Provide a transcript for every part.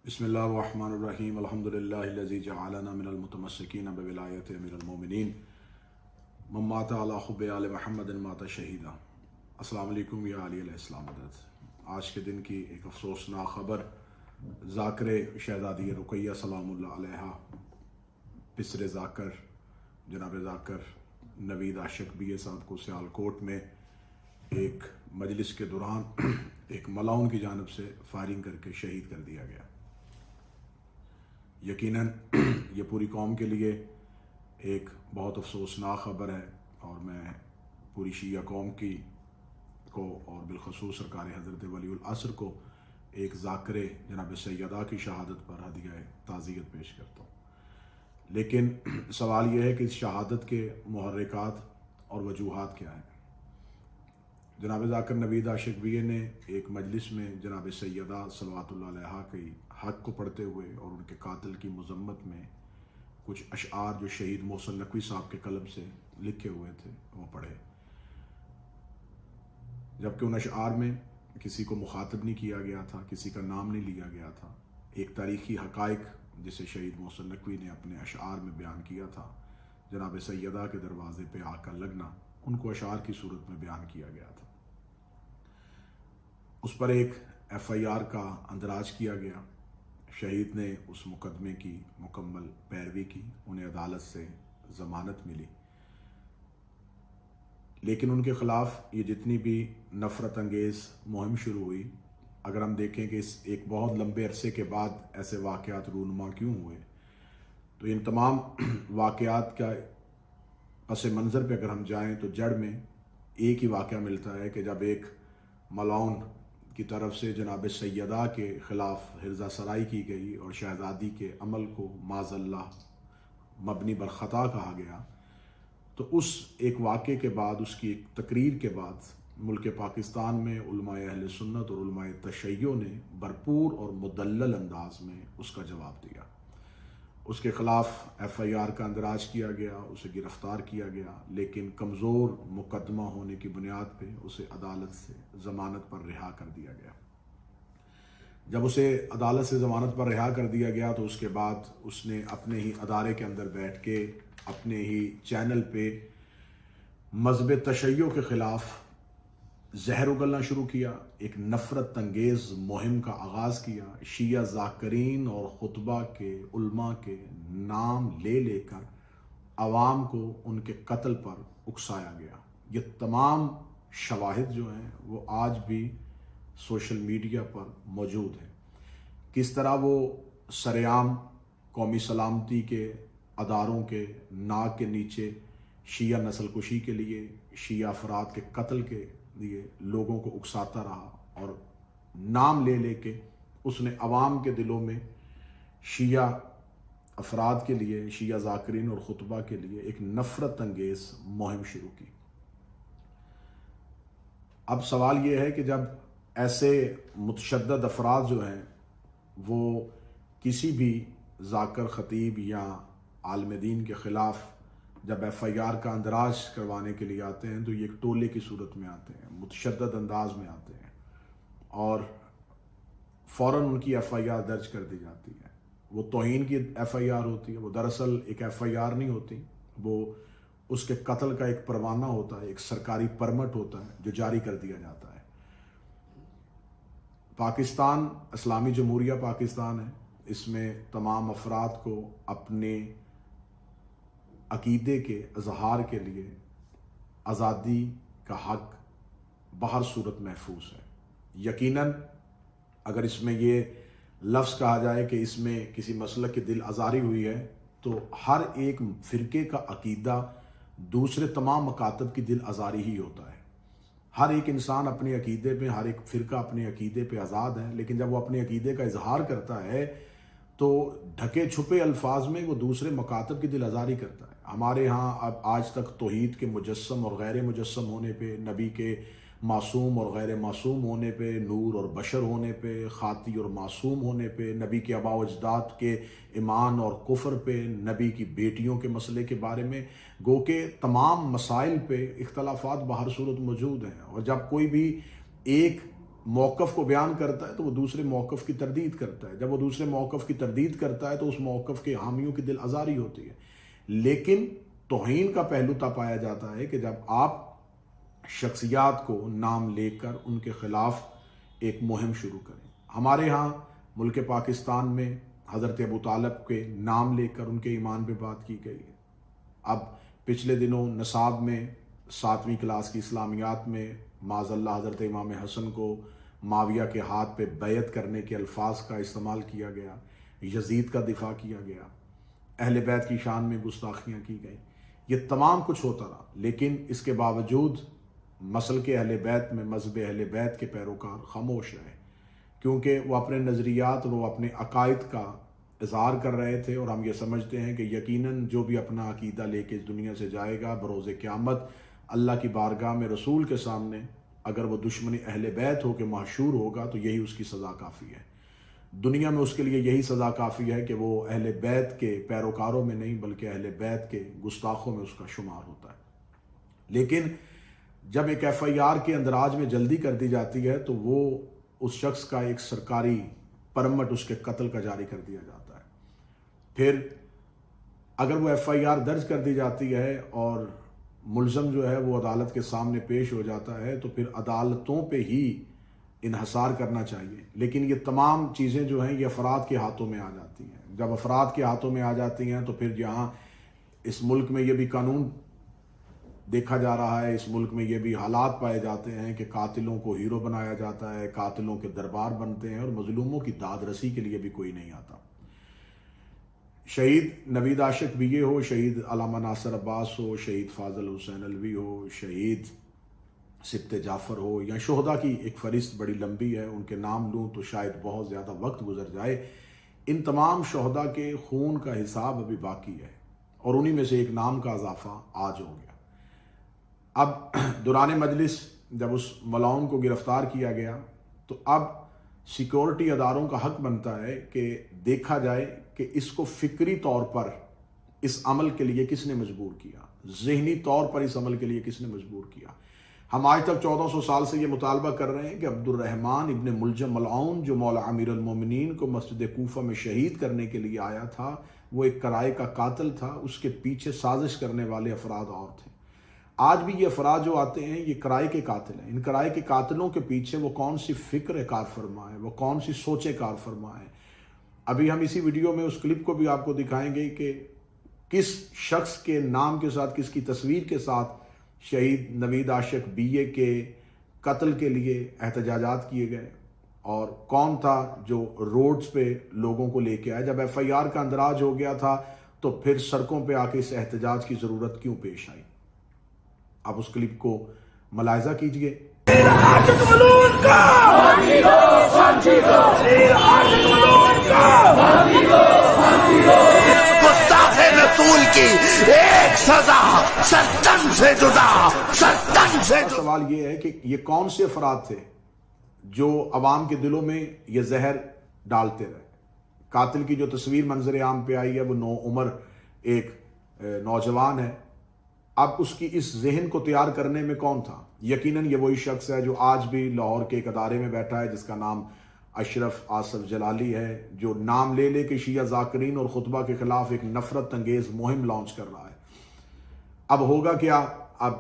بسم اللہ الرحمن الرحیم الحمدللہ الذی جعلنا من المتمسکین بولایت امیر المومنین من مات علی حب آل محمد مات شہیدا۔ السلام علیکم یا علی علیہ السلام عدد۔ آج کے دن کی ایک افسوسناک خبر ذاکر شہزادی رقیہ سلام اللہ علیہا پسر ذاکر جناب ذاکر نوید عاشق بی اے صاحب کو سیالکوٹ میں ایک مجلس کے دوران ایک ملاؤن کی جانب سے فائرنگ کر کے شہید کر دیا گیا۔ یقیناً یہ پوری قوم کے لیے ایک بہت افسوسناک خبر ہے، اور میں پوری شیعہ قوم کو اور بالخصوص سرکار حضرت ولی العصر کو ایک ذاکر جناب سیدہ کی شہادت پر ہدیہ تعزیت پیش کرتا ہوں۔ لیکن سوال یہ ہے کہ اس شہادت کے محرکات اور وجوہات کیا ہیں۔ جناب ذاکر نوید عاشق بی اے نے ایک مجلس میں جناب سیدہ صلوات اللہ علیہا کی حق کو پڑھتے ہوئے اور ان کے قاتل کی مذمت میں کچھ اشعار جو شہید محسن نقوی صاحب کے قلم سے لکھے ہوئے تھے وہ پڑھے، جبکہ ان اشعار میں کسی کو مخاطب نہیں کیا گیا تھا، کسی کا نام نہیں لیا گیا تھا۔ ایک تاریخی حقائق جسے شہید محسن نقوی نے اپنے اشعار میں بیان کیا تھا، جناب سیدہ کے دروازے پہ آ کر لگنا، ان کو اشعار کی صورت میں بیان کیا گیا تھا۔ اس پر ایک ایف آئی آر کا اندراج کیا گیا۔ شہید نے اس مقدمے کی مکمل پیروی کی، انہیں عدالت سے ضمانت ملی، لیکن ان کے خلاف یہ جتنی بھی نفرت انگیز مہم شروع ہوئی، اگر ہم دیکھیں کہ اس ایک بہت لمبے عرصے کے بعد ایسے واقعات رونما کیوں ہوئے، تو ان تمام واقعات کا پس منظر پہ اگر ہم جائیں تو جڑ میں ایک ہی واقعہ ملتا ہے کہ جب ایک ملاؤن کی طرف سے جناب سیدہ کے خلاف حرزہ سرائی کی گئی اور شہزادی کے عمل کو معاذ اللہ مبنی بر خطا کہا گیا، تو اس ایک واقعے کے بعد، اس کی ایک تقریر کے بعد ملک پاکستان میں علماء اہل سنت اور علماء تشیع نے بھرپور اور مدلل انداز میں اس کا جواب دیا۔ اس کے خلاف ایف آئی آر کا اندراج کیا گیا، اسے گرفتار کیا گیا، لیکن کمزور مقدمہ ہونے کی بنیاد پہ اسے عدالت سے ضمانت پر رہا کر دیا گیا۔ جب اسے عدالت سے ضمانت پر رہا کر دیا گیا تو اس کے بعد اس نے اپنے ہی ادارے کے اندر بیٹھ کے اپنے ہی چینل پہ مذہب تشیع کے خلاف زہر اگلنا شروع کیا، ایک نفرت انگیز مہم کا آغاز کیا۔ شیعہ ذاکرین اور خطبہ کے علماء کے نام لے لے کر عوام کو ان کے قتل پر اکسایا گیا۔ یہ تمام شواہد جو ہیں وہ آج بھی سوشل میڈیا پر موجود ہیں، کس طرح وہ سرعام قومی سلامتی کے اداروں کے ناک کے نیچے شیعہ نسل کشی کے لیے، شیعہ افراد کے قتل کے لیے لوگوں کو اکساتا رہا، اور نام لے لے کے اس نے عوام کے دلوں میں شیعہ افراد کے لیے، شیعہ ذاکرین اور خطبہ کے لیے ایک نفرت انگیز مہم شروع کی۔ اب سوال یہ ہے کہ جب ایسے متشدد افراد جو ہیں وہ کسی بھی ذاکر، خطیب یا عالم دین کے خلاف جب ایف آئی آر کا اندراج کروانے کے لیے آتے ہیں تو یہ ایک ٹولے کی صورت میں آتے ہیں، متشدد انداز میں آتے ہیں، اور فوراً ان کی ایف آئی آر درج کر دی جاتی ہے۔ وہ توہین کی ایف آئی آر ہوتی ہے، وہ دراصل ایک ایف آئی آر نہیں ہوتی، وہ اس کے قتل کا ایک پروانہ ہوتا ہے، ایک سرکاری پرمٹ ہوتا ہے جو جاری کر دیا جاتا ہے۔ پاکستان اسلامی جمہوریہ پاکستان ہے، اس میں تمام افراد کو اپنے عقیدے کے اظہار کے لیے آزادی کا حق بہر صورت محفوظ ہے۔ یقیناً اگر اس میں یہ لفظ کہا جائے کہ اس میں کسی مسلک کی دل آزاری ہوئی ہے، تو ہر ایک فرقے کا عقیدہ دوسرے تمام مکاتب کی دل آزاری ہی ہوتا ہے۔ ہر ایک انسان اپنے عقیدے پہ، ہر ایک فرقہ اپنے عقیدے پہ آزاد ہے، لیکن جب وہ اپنے عقیدے کا اظہار کرتا ہے تو ڈھکے چھپے الفاظ میں وہ دوسرے مکاتب کی دل آزاری کرتا ہے۔ ہمارے ہاں اب آج تک توحید کے مجسم اور غیر مجسم ہونے پہ، نبی کے معصوم اور غیر معصوم ہونے پہ، نور اور بشر ہونے پہ، خاطی اور معصوم ہونے پہ، نبی کے آباء و اجداد کے ایمان اور کفر پہ، نبی کی بیٹیوں کے مسئلے کے بارے میں، گو کہ تمام مسائل پہ اختلافات بہر صورت موجود ہیں، اور جب کوئی بھی ایک موقف کو بیان کرتا ہے تو وہ دوسرے موقف کی تردید کرتا ہے. جب وہ دوسرے موقف کی تردید کرتا ہے تو اس موقف کے حامیوں کی دل آزاری ہوتی ہے. لیکن توہین کا پہلو تب پایا جاتا ہے کہ جب آپ شخصیات کو نام لے کر ان کے خلاف ایک مہم شروع کریں. ہمارے ہاں ملک پاکستان میں حضرت ابو طالب کے نام لے کر ان کے ایمان پہ بات کی گئی ہے. اب پچھلے دنوں نصاب میں 7ویں کلاس کی اسلامیات میں معاذ اللہ حضرت امام حسن کو معاویہ کے ہاتھ پہ بیعت کرنے کے الفاظ کا استعمال کیا گیا، یزید کا دفاع کیا گیا، اہل بیت کی شان میں گستاخیاں کی گئیں. یہ تمام کچھ ہوتا رہا، لیکن اس کے باوجود مسلک کے اہل بیت میں مذہب اہل بیت کے پیروکار خاموش رہے، کیونکہ وہ اپنے نظریات اور وہ اپنے عقائد کا اظہار کر رہے تھے. اور ہم یہ سمجھتے ہیں کہ یقیناً جو بھی اپنا عقیدہ لے کے اس دنیا سے جائے گا بروز قیامت اللہ کی بارگاہ میں رسول کے سامنے اگر وہ دشمن اہل بیت ہو کے محشور ہوگا تو یہی اس کی سزا کافی ہے. دنیا میں اس کے لیے یہی سزا کافی ہے کہ وہ اہل بیت کے پیروکاروں میں نہیں بلکہ اہل بیت کے گستاخوں میں اس کا شمار ہوتا ہے. لیکن جب ایک FIR کے اندراج میں جلدی کر دی جاتی ہے تو وہ اس شخص کا ایک سرکاری پرمٹ اس کے قتل کا جاری کر دیا جاتا ہے. پھر اگر وہ FIR درج کر دی جاتی ہے اور ملزم جو ہے وہ عدالت کے سامنے پیش ہو جاتا ہے تو پھر عدالتوں پہ ہی انحصار کرنا چاہیے. لیکن یہ تمام چیزیں جو ہیں یہ افراد کے ہاتھوں میں آ جاتی ہیں. جب افراد کے ہاتھوں میں آ جاتی ہیں تو پھر جہاں اس ملک میں یہ بھی قانون دیکھا جا رہا ہے، اس ملک میں یہ بھی حالات پائے جاتے ہیں کہ قاتلوں کو ہیرو بنایا جاتا ہے، قاتلوں کے دربار بنتے ہیں اور مظلوموں کی داد رسی کے لیے بھی کوئی نہیں آتا. شہید نوید عاشق BA ہو، شہید علامہ ناصر عباس ہو، شہید فاضل حسین الوی ہو، شہید سبت جعفر ہو، یا شہداء کی ایک فہرست بڑی لمبی ہے، ان کے نام لوں تو شاید بہت زیادہ وقت گزر جائے. ان تمام شہداء کے خون کا حساب ابھی باقی ہے اور انہی میں سے ایک نام کا اضافہ آج ہو گیا. اب دوران مجلس جب اس ملعون کو گرفتار کیا گیا تو اب سیکورٹی اداروں کا حق بنتا ہے کہ دیکھا جائے کہ اس کو فکری طور پر اس عمل کے لیے کس نے مجبور کیا، ذہنی طور پر اس عمل کے لیے کس نے مجبور کیا. ہم آج تک 1400 سال سے یہ مطالبہ کر رہے ہیں کہ عبد الرحمن ابن ملجم ملعون جو مولا امیر المومنین کو مسجد کوفہ میں شہید کرنے کے لیے آیا تھا، وہ ایک کرائے کا قاتل تھا. اس کے پیچھے سازش کرنے والے افراد اور تھے. آج بھی یہ افراد جو آتے ہیں یہ کرائے کے قاتل ہیں. ان کرائے کے قاتلوں کے پیچھے وہ کون سی فکر کار فرما ہے، وہ کون سی سوچ کار فرما ہے. ابھی ہم اسی ویڈیو میں اس کلپ کو بھی آپ کو دکھائیں گے کہ کس شخص کے نام کے ساتھ، کس کی تصویر کے ساتھ شہید نوید عاشق BA کے قتل کے لیے احتجاجات کیے گئے اور کون تھا جو روڈز پہ لوگوں کو لے کے آیا. جب FIR کا اندراج ہو گیا تھا تو پھر سڑکوں پہ آ کے اس احتجاج کی ضرورت کیوں پیش آئی. آپ اس کلپ کو ملاحظہ کیجئے. گستاخ رسول کی ایک سزا ستن سے جدا، ستن سے جدا. سوال یہ ہے کہ یہ کون سے افراد تھے جو عوام کے دلوں میں یہ زہر ڈالتے رہے. قاتل کی جو تصویر منظر عام پہ آئی ہے وہ نوعمر ایک نوجوان ہے. اب اس کی اس ذہن کو تیار کرنے میں کون تھا؟ یقیناً یہ وہی شخص ہے جو آج بھی لاہور کے ایک ادارے میں بیٹھا ہے جس کا نام اشرف آصف جلالی ہے، جو نام لے لے کے شیعہ ذاکرین اور خطبہ کے خلاف ایک نفرت انگیز مہم لانچ کر رہا ہے. اب ہوگا کیا؟ اب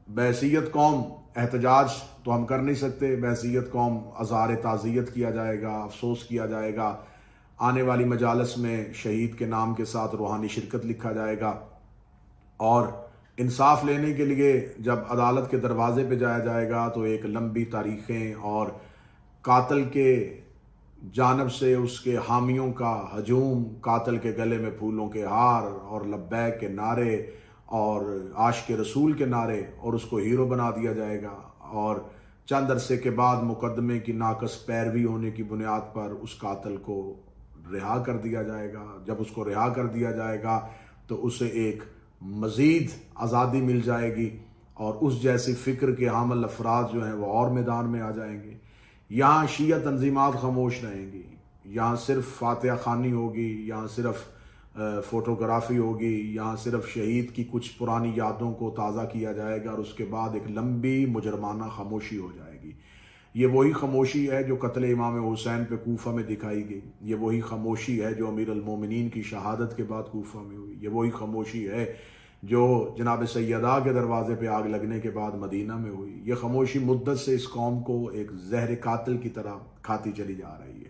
بحیثیت قوم احتجاج تو ہم کر نہیں سکتے، بحیثیت قوم اظہار تعزیت کیا جائے گا، افسوس کیا جائے گا. آنے والی مجالس میں شہید کے نام کے ساتھ روحانی شرکت لکھا جائے گا اور انصاف لینے کے لیے جب عدالت کے دروازے پہ جایا جائے گا تو ایک لمبی تاریخیں اور قاتل کے جانب سے اس کے حامیوں کا ہجوم، قاتل کے گلے میں پھولوں کے ہار اور لبیک کے نعرے اور عاشق رسول کے نعرے، اور اس کو ہیرو بنا دیا جائے گا. اور چند عرصے کے بعد مقدمے کی ناقص پیروی ہونے کی بنیاد پر اس قاتل کو رہا کر دیا جائے گا. جب اس کو رہا کر دیا جائے گا تو اسے ایک مزید آزادی مل جائے گی اور اس جیسی فکر کے حامل افراد جو ہیں وہ اور میدان میں آ جائیں گے. یہاں شیعہ تنظیمات خاموش رہیں گی، یہاں صرف فاتحہ خوانی ہوگی، یہاں صرف فوٹوگرافی ہوگی، یہاں صرف شہید کی کچھ پرانی یادوں کو تازہ کیا جائے گا اور اس کے بعد ایک لمبی مجرمانہ خاموشی ہو جائے گی. یہ وہی خاموشی ہے جو قتل امام حسین پہ کوفہ میں دکھائی گئی، یہ وہی خاموشی ہے جو امیر المومنین کی شہادت کے بعد کوفہ میں ہوئی، یہ وہی خاموشی ہے جو جناب سیدہ کے دروازے پہ آگ لگنے کے بعد مدینہ میں ہوئی۔ یہ خاموشی مدت سے اس قوم کو ایک زہر قاتل کی طرح کھاتی چلی جا رہی ہے۔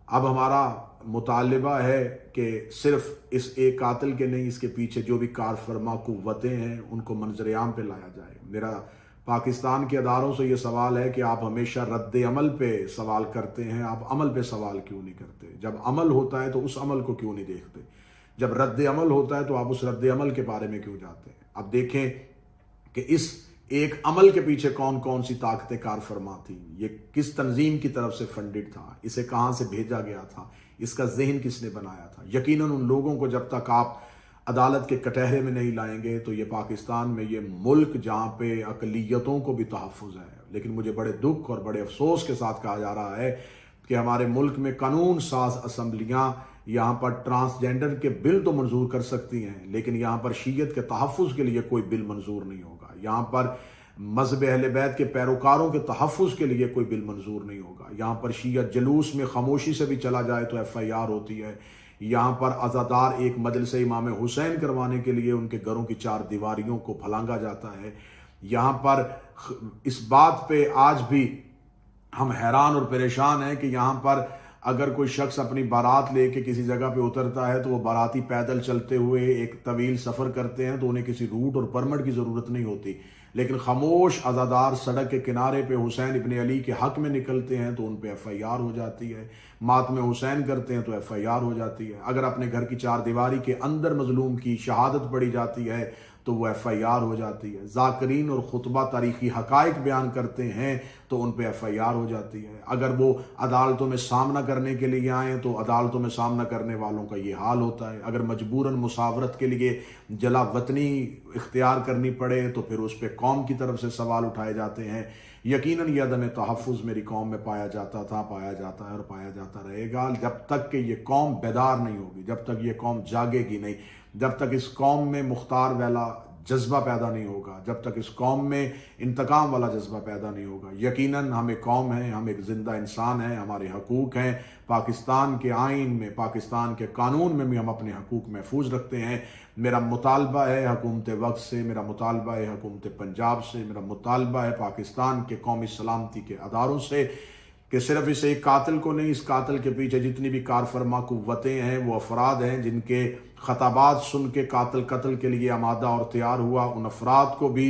اب ہمارا مطالبہ ہے کہ صرف اس ایک قاتل کے نہیں، اس کے پیچھے جو بھی کار فرما قوتیں ہیں ان کو منظر عام پہ لایا جائے۔ میرا پاکستان کے اداروں سے یہ سوال ہے کہ آپ ہمیشہ رد عمل پہ سوال کرتے ہیں، آپ عمل پہ سوال کیوں نہیں کرتے؟ جب عمل ہوتا ہے تو اس عمل کو کیوں نہیں دیکھتے؟ جب رد عمل ہوتا ہے تو آپ اس رد عمل کے بارے میں کیوں جاتے ہیں؟ اب دیکھیں کہ اس ایک عمل کے پیچھے کون کون سی طاقتیں کار فرما تھیں، یہ کس تنظیم کی طرف سے فنڈڈ تھا، اسے کہاں سے بھیجا گیا تھا، اس کا ذہن کس نے بنایا تھا۔ یقیناً ان لوگوں کو جب تک آپ عدالت کے کٹہرے میں نہیں لائیں گے تو یہ پاکستان میں یہ ملک جہاں پہ اقلیتوں کو بھی تحفظ ہے، لیکن مجھے بڑے دکھ اور بڑے افسوس کے ساتھ کہا جا رہا ہے کہ ہمارے ملک میں قانون ساز اسمبلیاں یہاں پر ٹرانسجینڈر کے بل تو منظور کر سکتی ہیں، لیکن یہاں پر شیعت کے تحفظ کے لیے کوئی بل منظور نہیں ہوگا، یہاں پر مذہب اہل بیت کے پیروکاروں کے تحفظ کے لیے کوئی بل منظور نہیں ہوگا، یہاں پر شیعت جلوس میں خاموشی سے بھی چلا جائے تو FIR ہوتی ہے، یہاں پر عزادار ایک مجلس امام حسین کروانے کے لیے ان کے گھروں کی 4 دیواریوں کو پھلانگا جاتا ہے۔ یہاں پر اس بات پہ آج بھی ہم حیران اور پریشان ہیں کہ یہاں پر اگر کوئی شخص اپنی بارات لے کے کسی جگہ پہ اترتا ہے تو وہ باراتی پیدل چلتے ہوئے ایک طویل سفر کرتے ہیں تو انہیں کسی روٹ اور پرمٹ کی ضرورت نہیں ہوتی، لیکن خاموش عزادار سڑک کے کنارے پہ حسین ابن علی کے حق میں نکلتے ہیں تو ان پہ FIR ہو جاتی ہے، ماتم حسین کرتے ہیں تو FIR ہو جاتی ہے، اگر اپنے گھر کی 4 دیواری کے اندر مظلوم کی شہادت پڑھی جاتی ہے تو وہ FIR ہو جاتی ہے، ذاکرین اور خطبہ تاریخی حقائق بیان کرتے ہیں تو ان پہ FIR ہو جاتی ہے، اگر وہ عدالتوں میں سامنا کرنے کے لیے آئیں تو عدالتوں میں سامنا کرنے والوں کا یہ حال ہوتا ہے، اگر مجبوراً مساورت کے لیے جلا وطنی اختیار کرنی پڑے تو پھر اس پہ قوم کی طرف سے سوال اٹھائے جاتے ہیں۔ یقیناً یہ عدم تحفظ میری قوم میں پایا جاتا تھا، پایا جاتا ہے اور پایا جاتا رہے گا جب تک کہ یہ قوم بیدار نہیں ہوگی، جب تک یہ قوم جاگے گی نہیں، جب تک اس قوم میں مختار والا جذبہ پیدا نہیں ہوگا، جب تک اس قوم میں انتقام والا جذبہ پیدا نہیں ہوگا۔ یقیناً ہم ایک قوم ہیں، ہم ایک زندہ انسان ہیں، ہمارے حقوق ہیں، پاکستان کے آئین میں، پاکستان کے قانون میں بھی ہم اپنے حقوق محفوظ رکھتے ہیں۔ میرا مطالبہ ہے حکومت وقت سے، میرا مطالبہ ہے حکومت پنجاب سے، میرا مطالبہ ہے پاکستان کے قومی سلامتی کے اداروں سے کہ صرف اس ایک قاتل کو نہیں، اس قاتل کے پیچھے جتنی بھی کار فرما قوتیں ہیں، وہ افراد ہیں جن کے خطابات سن کے قاتل قتل کے لیے آمادہ اور تیار ہوا، ان افراد کو بھی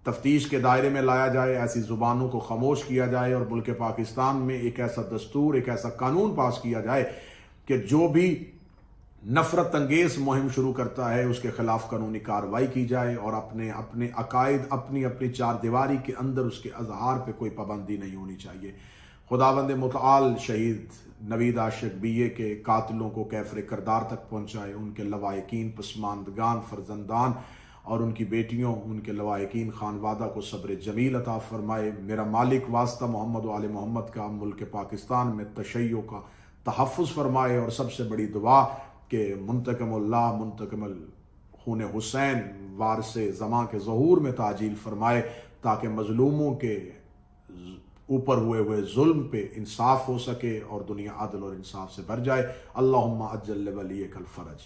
تفتیش کے دائرے میں لایا جائے، ایسی زبانوں کو خاموش کیا جائے اور ملک پاکستان میں ایک ایسا دستور، ایک ایسا قانون پاس کیا جائے کہ جو بھی نفرت انگیز مہم شروع کرتا ہے اس کے خلاف قانونی کارروائی کی جائے اور اپنے عقائد، اپنی 4 دیواری کے اندر اس کے اظہار پہ کوئی پابندی نہیں ہونی چاہیے۔ خداوند متعال شہید نوید عاشق BA کے قاتلوں کو کیفر کردار تک پہنچائے، ان کے لواحقین، پسماندگان، فرزندان اور ان کی بیٹیوں، ان کے لواحقین خانوادہ کو صبر جمیل عطا فرمائے۔ میرا مالک واسطہ محمد و آل محمد کا ملک پاکستان میں تشیع کا تحفظ فرمائے، اور سب سے بڑی دعا کہ منتقم اللہ، منتقم خون حسین وارث زماں کے ظہور میں تعجیل فرمائے تاکہ مظلوموں کے اوپر ہوئے ظلم پہ انصاف ہو سکے اور دنیا عدل اور انصاف سے بھر جائے۔ اللہم اجل ولیک الفرج۔